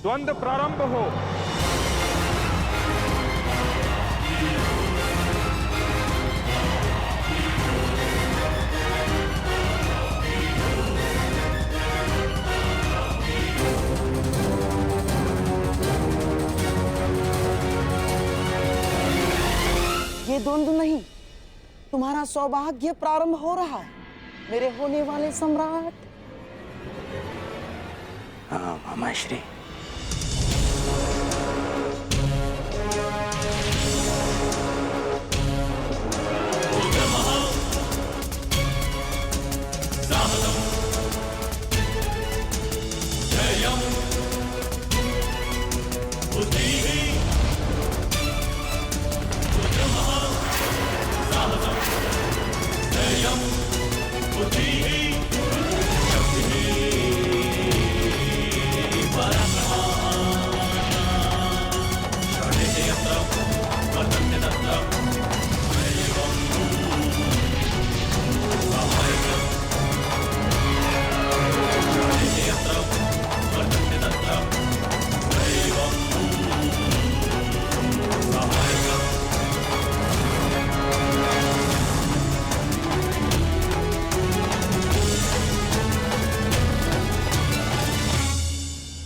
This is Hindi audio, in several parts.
द्वंद्व प्रारंभ हो। ये द्वंद्व नहीं, तुम्हारा सौभाग्य प्रारंभ हो रहा है, मेरे होने वाले सम्राट। हाँ मामाश्री।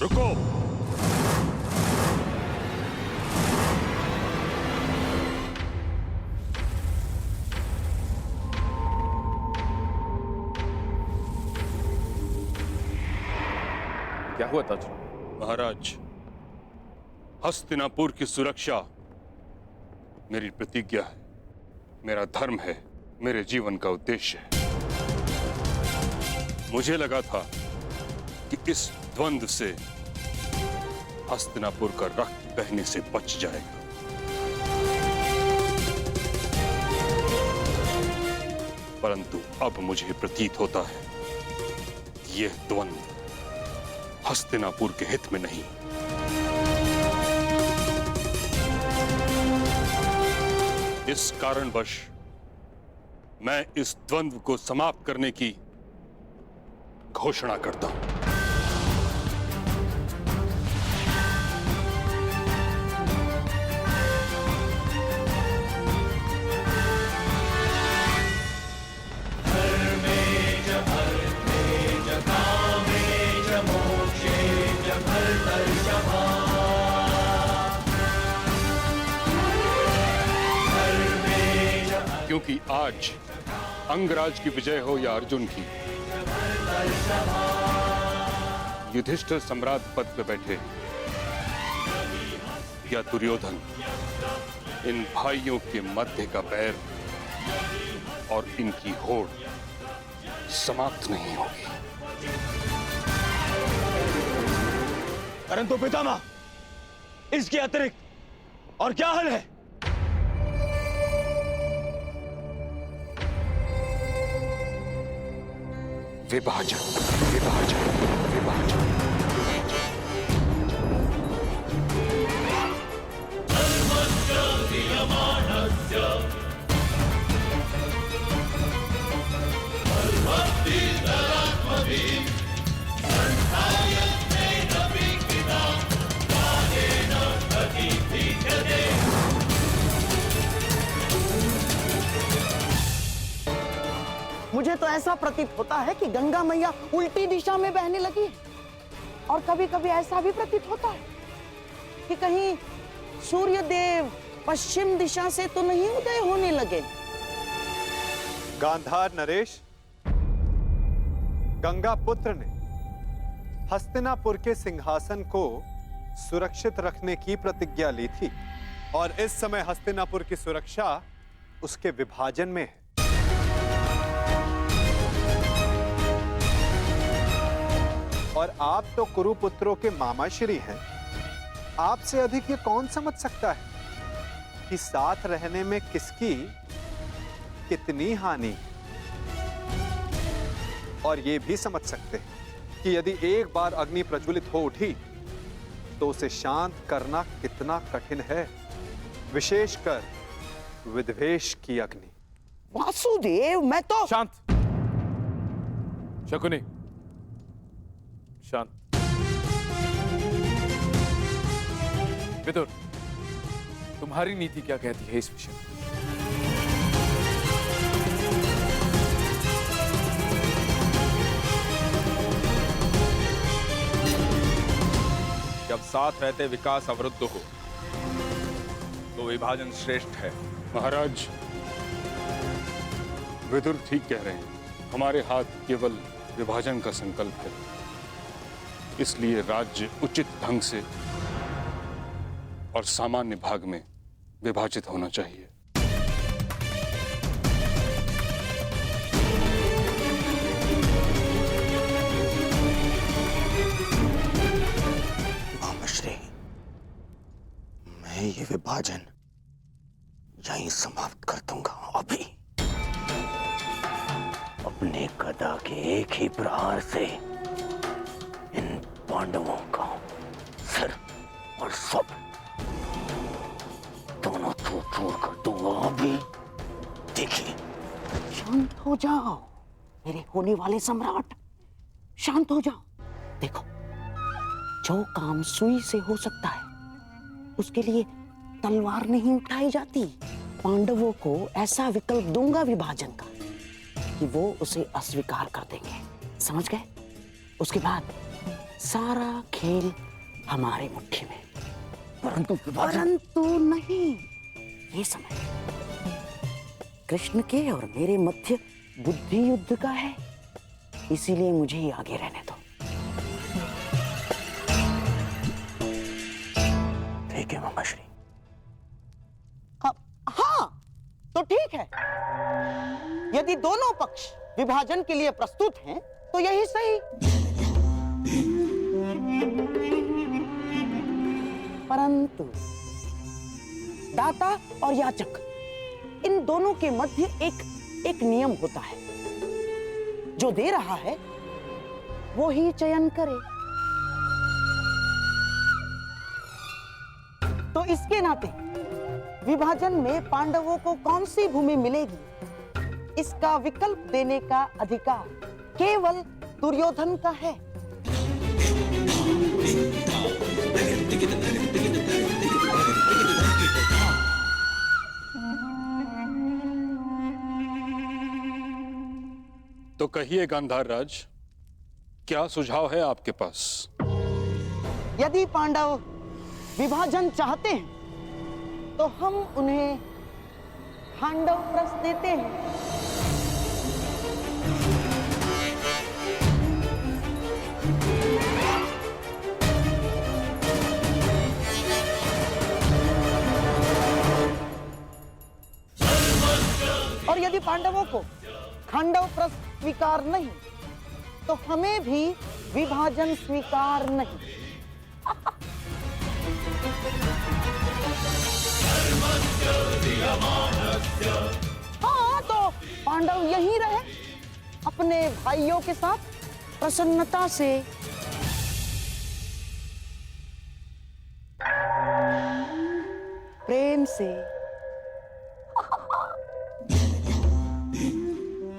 रुको। क्या हुआ ताज? महाराज, हस्तिनापुर की सुरक्षा मेरी प्रतिज्ञा है, मेरा धर्म है, मेरे जीवन का उद्देश्य है। मुझे लगा था कि इस द्वंद्व से हस्तिनापुर का रक्त बहने से बच जाएगा, परंतु अब मुझे प्रतीत होता है कि यह द्वंद्व हस्तिनापुर के हित में नहीं। इस कारणवश मैं इस द्वंद्व को समाप्त करने की घोषणा करता हूं। क्योंकि आज अंगराज की विजय हो या अर्जुन की, युधिष्ठिर सम्राट पद पे बैठे या दुर्योधन, इन भाइयों के मध्य का बैर और इनकी होड़ समाप्त नहीं होगी। परंतु पितामह, इसके अतिरिक्त और क्या हल है? विभाजन, विभाजन, विभाजन। मुझे तो ऐसा प्रतीत होता है कि गंगा मैया उल्टी दिशा में बहने लगी है। और कभी कभी ऐसा भी प्रतीत होता है कि कहीं सूर्य देव पश्चिम दिशा से तो नहीं उदय होने लगे। गांधार नरेश, गंगा पुत्र ने हस्तिनापुर के सिंहासन को सुरक्षित रखने की प्रतिज्ञा ली थी और इस समय हस्तिनापुर की सुरक्षा उसके विभाजन में है। और आप तो कुरुपुत्रों के मामाश्री हैं। आपसे अधिक ये कौन समझ सकता है कि साथ रहने में किसकी कितनी हानि, और ये भी समझ सकते हैं कि यदि एक बार अग्नि प्रज्वलित हो उठी तो उसे शांत करना कितना कठिन है, विशेषकर विद्वेष की अग्नि। वासुदेव, मैं तो शांत। शकुनी, शांत। विदुर, तुम्हारी नीति क्या कहती है इस विषय में? जब साथ रहते विकास अवरुद्ध हो तो विभाजन श्रेष्ठ है। महाराज, विदुर ठीक कह रहे हैं। हमारे हाथ केवल विभाजन का संकल्प है, इसलिए राज्य उचित ढंग से और सामान्य भाग में विभाजित होना चाहिए। मामाश्री, मैं ये विभाजन यहीं समाप्त कर दूंगा। अभी अपने गदा के एक ही प्रहार से इन पांडवों का सिर और सब दोनों चूर-चूर कर दूंगा। अभी देखिए। शांत हो जाओ मेरे होने वाले सम्राट, शांत हो जाओ। देखो, जो काम सुई से हो सकता है उसके लिए तलवार नहीं उठाई जाती। पांडवों को ऐसा विकल्प दूंगा विभाजन का कि वो उसे अस्वीकार कर देंगे, समझ गए? उसके बाद सारा खेल हमारे मुट्ठी में। परंतु नहीं, ये समय कृष्ण के और मेरे मध्य बुद्धि युद्ध का है, इसीलिए मुझे ही आगे रहने दो। ठीक है मामाश्री। हाँ, तो ठीक है। यदि दोनों पक्ष विभाजन के लिए प्रस्तुत हैं, तो यही सही। परंतु दाता और याचक, इन दोनों के मध्य एक नियम होता है। जो दे रहा है वो ही चयन करे। तो इसके नाते विभाजन में पांडवों को कौन सी भूमि मिलेगी, इसका विकल्प देने का अधिकार केवल दुर्योधन का है। तो कहिए गांधार राज, क्या सुझाव है आपके पास? यदि पांडव विभाजन चाहते हैं तो हम उन्हें खांडव प्रस्थ देते हैं। और यदि पांडवों को खांडव प्रस्थ स्वीकार नहीं तो हमें भी विभाजन स्वीकार नहीं। हाँ, तो पांडव यहीं रहे अपने भाइयों के साथ प्रसन्नता से। प्रेम से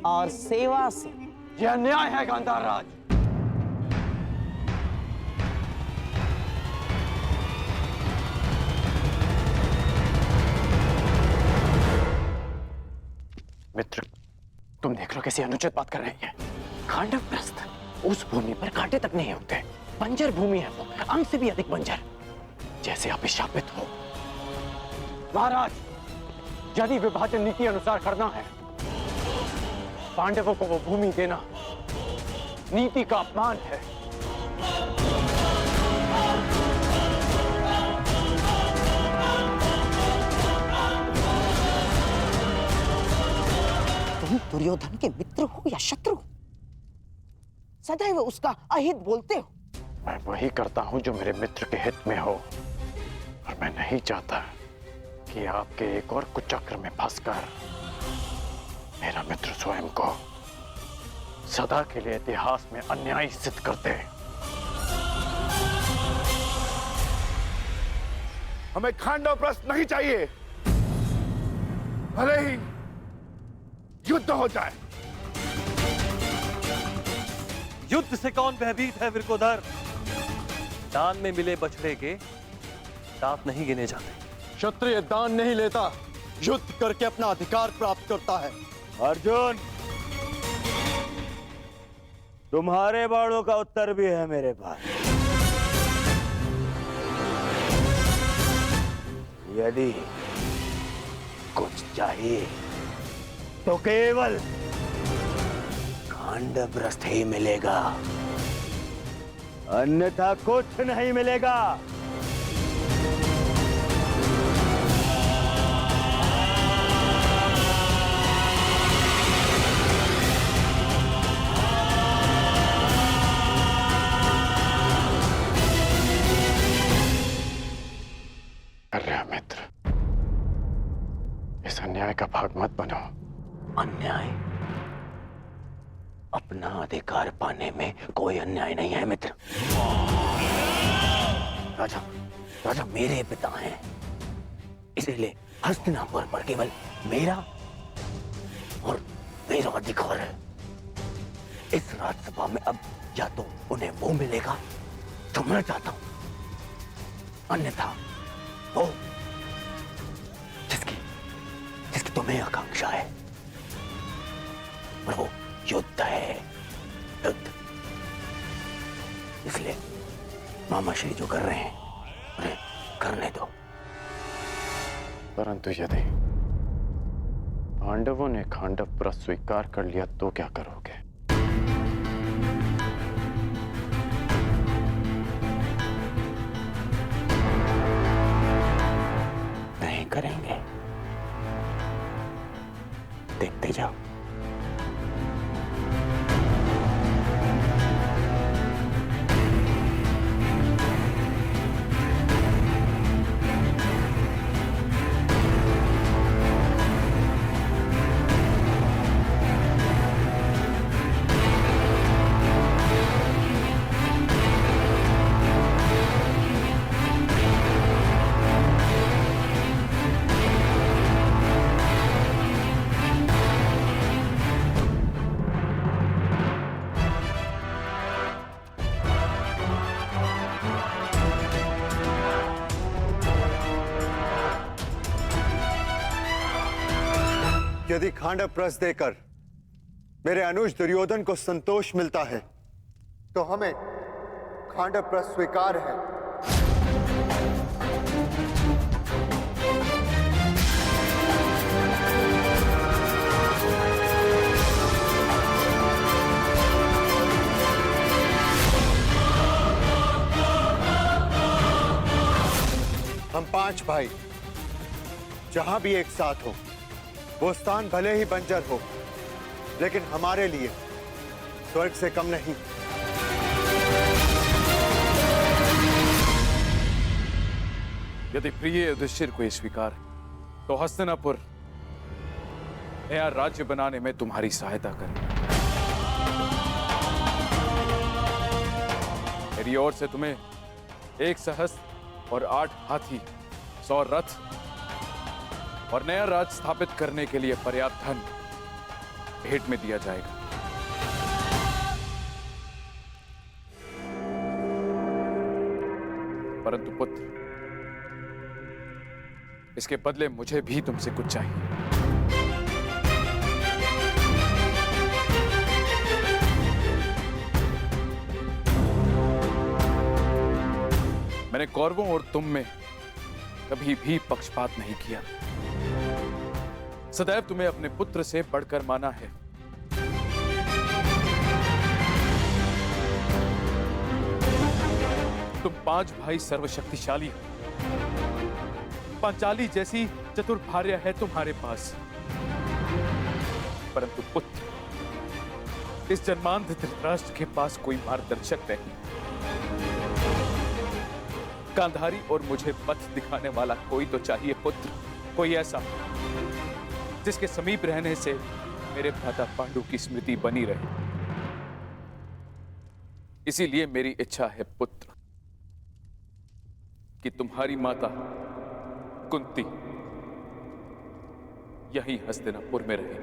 और सेवा से। यह अन्याय है गांधार राज। मित्र, तुम देख लो कैसी अनुचित बात कर रही है। खांडव प्रस्थ उस भूमि पर कांटे तक नहीं उगते, बंजर भूमि है वो, अंग से भी अधिक बंजर, जैसे आप शापित हो। महाराज, यदि विभाजन नीति अनुसार करना है, पांडवों को वो भूमि देना नीति का अपमान है। तुम दुर्योधन के मित्र हो या शत्रु, सदैव उसका अहित बोलते हो। मैं वही करता हूं जो मेरे मित्र के हित में हो, और मैं नहीं चाहता कि आपके एक और कुचक्र में फंसकर मेरा मित्र स्वयं को सदा के लिए इतिहास में अन्यायी सिद्ध कर दे। हमें खांडव प्रस्थ नहीं चाहिए, भले ही युद्ध हो जाए। युद्ध से कौन भयभीत है वीरकोधर? दान में मिले बछड़े के दांत नहीं गिने जाते। क्षत्रिय दान नहीं लेता, युद्ध करके अपना अधिकार प्राप्त करता है। अर्जुन, तुम्हारे बाणों का उत्तर भी है मेरे पास। यदि कुछ चाहिए तो केवल खांडव ही मिलेगा, अन्यथा कुछ नहीं मिलेगा। अर्या मित्र, इस अन्याय का भाग मत बनो। अन्याय? अपना अधिकार पाने में कोई अन्याय नहीं है मित्र। राजा, राजा मेरे पिता हैं, इसीलिए हस्तिनापुर पर केवल मेरा और मेरा अधिकार है। इस राजसभा में अब या तो उन्हें वो मिलेगा जो मैं चाहता हूं, अन्यथा वो जिसकी तुम्हें आकांक्षा है। और वो युद्ध है, युद्ध। इसलिए मामा श्री जो कर रहे हैं उन्हें करने दो। परंतु यदि पांडवों ने खांडवपुर स्वीकार कर लिया तो क्या करोगे? नहीं करेंगे, देखते जाओ। यदि खांडव प्रस देकर मेरे अनुज दुर्योधन को संतोष मिलता है तो हमें खांडव प्रस स्वीकार है। हम 5 भाई जहां भी एक साथ हो, वो स्थान भले ही बंजर हो, लेकिन हमारे लिए स्वर्ग से कम नहीं। यदि प्रिय युधिष्ठिर को ये स्वीकार है तो हस्तिनापुर नया राज्य बनाने में तुम्हारी सहायता करें। मेरी ओर से तुम्हें 1 सहस्त्र और 8 हाथी, 100 रथ और नया राज स्थापित करने के लिए पर्याप्त धन भेंट में दिया जाएगा। परंतु पुत्र, इसके बदले मुझे भी तुमसे कुछ चाहिए। मैंने कौरवों और तुम में कभी भी पक्षपात नहीं किया। सदैव तुम्हें अपने पुत्र से बढ़कर माना है। तुम 5 भाई सर्वशक्तिशाली हो। पांचाली जैसी चतुर भार्य है तुम्हारे पास, परंतु पुत्र, इस जन्मांध धृतराष्ट्र के पास कोई मार्गदर्शक नहीं। गांधारी और मुझे पथ दिखाने वाला कोई तो चाहिए पुत्र, कोई ऐसा जिसके समीप रहने से मेरे भ्राता पांडु की स्मृति बनी रहे। इसीलिए मेरी इच्छा है पुत्र कि तुम्हारी माता कुंती यही हस्तिनापुर में रहे।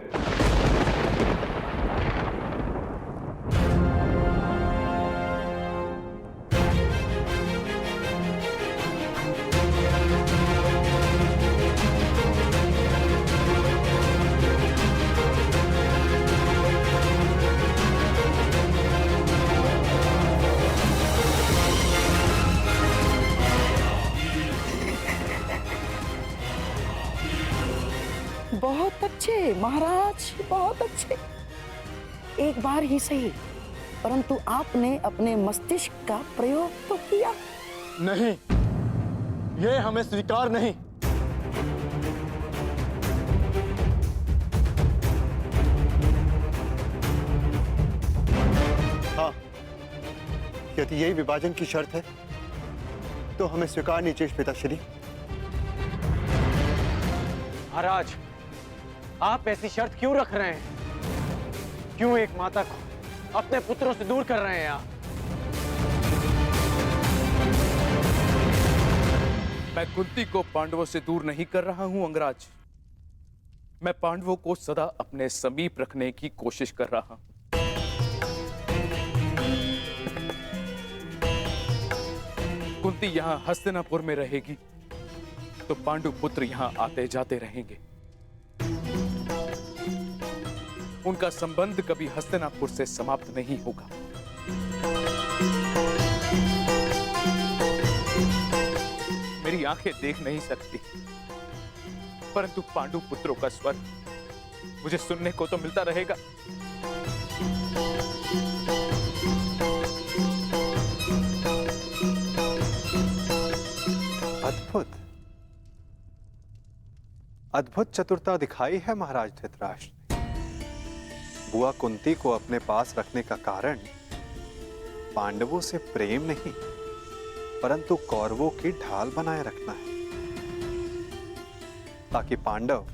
बहुत अच्छे महाराज, बहुत अच्छे। एक बार ही सही, परंतु आपने अपने मस्तिष्क का प्रयोग तो किया। नहीं, ये हमें स्वीकार नहीं। हाँ, यदि यही विभाजन की शर्त है तो हमें स्वीकार नहीं चेश पिताश्री। महाराज, आप ऐसी शर्त क्यों रख रहे हैं? क्यों एक माता को अपने पुत्रों से दूर कर रहे हैं आप? मैं कुंती को पांडवों से दूर नहीं कर रहा हूं अंगराज। मैं पांडवों को सदा अपने समीप रखने की कोशिश कर रहा हूं। कुंती यहां हस्तिनापुर में रहेगी तो पांडु पुत्र यहां आते जाते रहेंगे। उनका संबंध कभी हस्तिनापुर से समाप्त नहीं होगा। मेरी आंखें देख नहीं सकती, परंतु पांडु पुत्रों का स्वर मुझे सुनने को तो मिलता रहेगा। अद्भुत, अद्भुत चतुरता दिखाई है महाराज धृतराष्ट्र ने। बुआ कुंती को अपने पास रखने का कारण पांडवों से प्रेम नहीं, परंतु कौरवों की ढाल बनाए रखना है, ताकि पांडव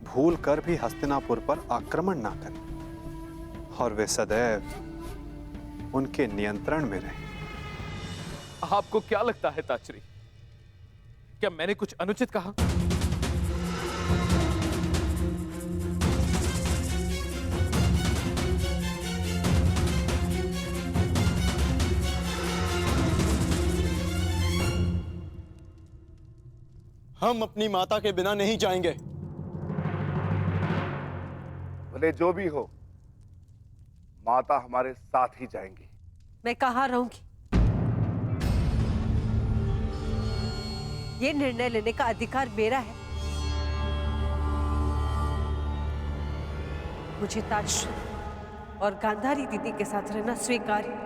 भूल कर भी हस्तिनापुर पर आक्रमण ना करें और वे सदैव उनके नियंत्रण में रहें। आपको क्या लगता है ताचरी, क्या मैंने कुछ अनुचित कहा? हम अपनी माता के बिना नहीं जाएंगे। भले जो भी हो, माता हमारे साथ ही जाएंगी। मैं कहाँ रहूंगी? ये निर्णय लेने का अधिकार मेरा है। मुझे ताजश्री और गांधारी दीदी के साथ रहना स्वीकार है।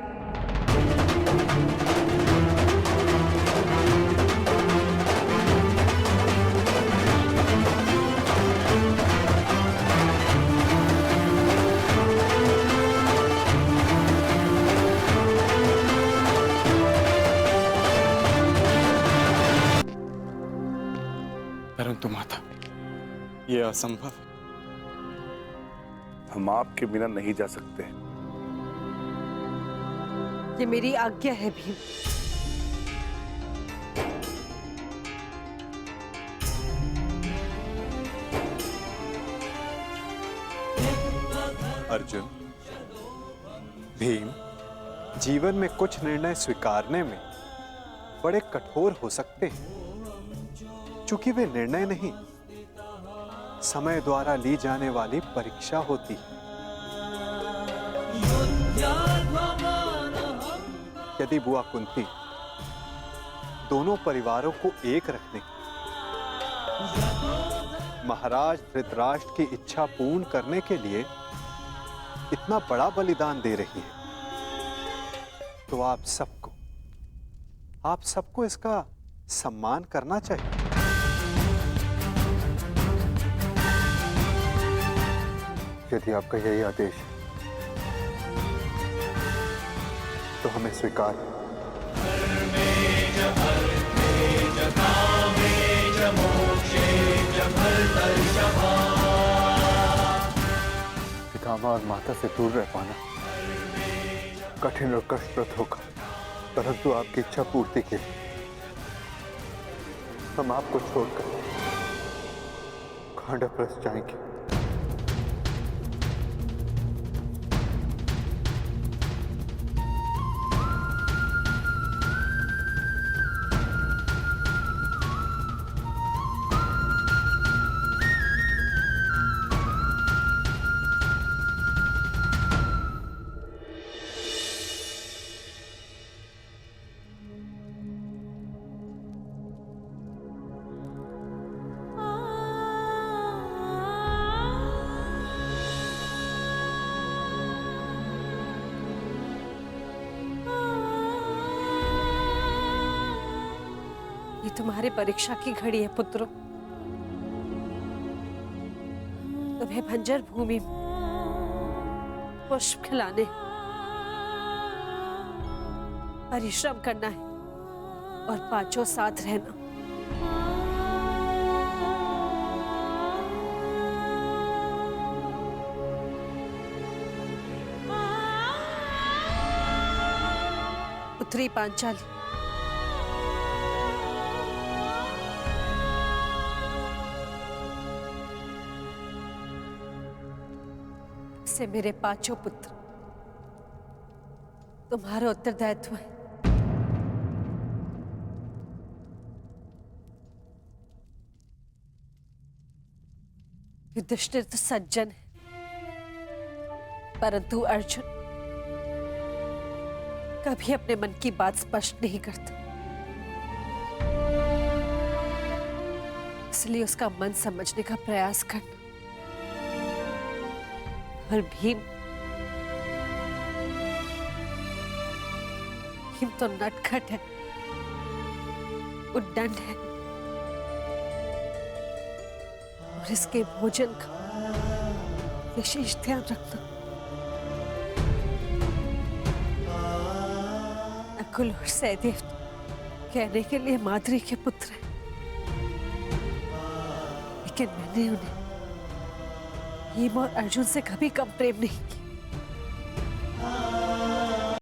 परंतु माता, यह असंभव। हम आपके बिना नहीं जा सकते। ये मेरी आज्ञा है भीम। अर्जुन, भीम, जीवन में कुछ निर्णय स्वीकारने में बड़े कठोर हो सकते हैं, चूंकि वे निर्णय नहीं, समय द्वारा ली जाने वाली परीक्षा होती है। यदि बुआ कुंती दोनों परिवारों को एक रखने, महाराज धृतराष्ट्र की इच्छा पूर्ण करने के लिए इतना बड़ा बलिदान दे रही है, तो आप सबको इसका सम्मान करना चाहिए। यदि आपका यही आदेश है तो हमें स्वीकार है। पितामह और माता से दूर रह पाना कठिन और कष्टप्रद होगा, परंतु आपकी इच्छा पूर्ति के लिए हम आपको छोड़कर खांडवप्रस्थ जाएंगे। ये तुम्हारे परीक्षा की घड़ी है पुत्रों। तुम्हें बंजर भूमि में पुष्प खिलाने, परिश्रम करना है और पांचों साथ रहना। पुत्री पांचाली, से मेरे पांचों पुत्र तुम्हारा उत्तरदायित्व है। युधिष्ठिर तो सज्जन है, परंतु अर्जुन कभी अपने मन की बात स्पष्ट नहीं करता, इसलिए उसका मन समझने का प्रयास करना। और भीम तो नटखट है, उद्दंड है और इसके भोजन का विशेष ध्यान रखना। नकुल और सहदेव कहने के लिए माद्री के पुत्र हैं, लेकिन मैंने उन्हें भीम और अर्जुन से कभी कम प्रेम नहीं किया।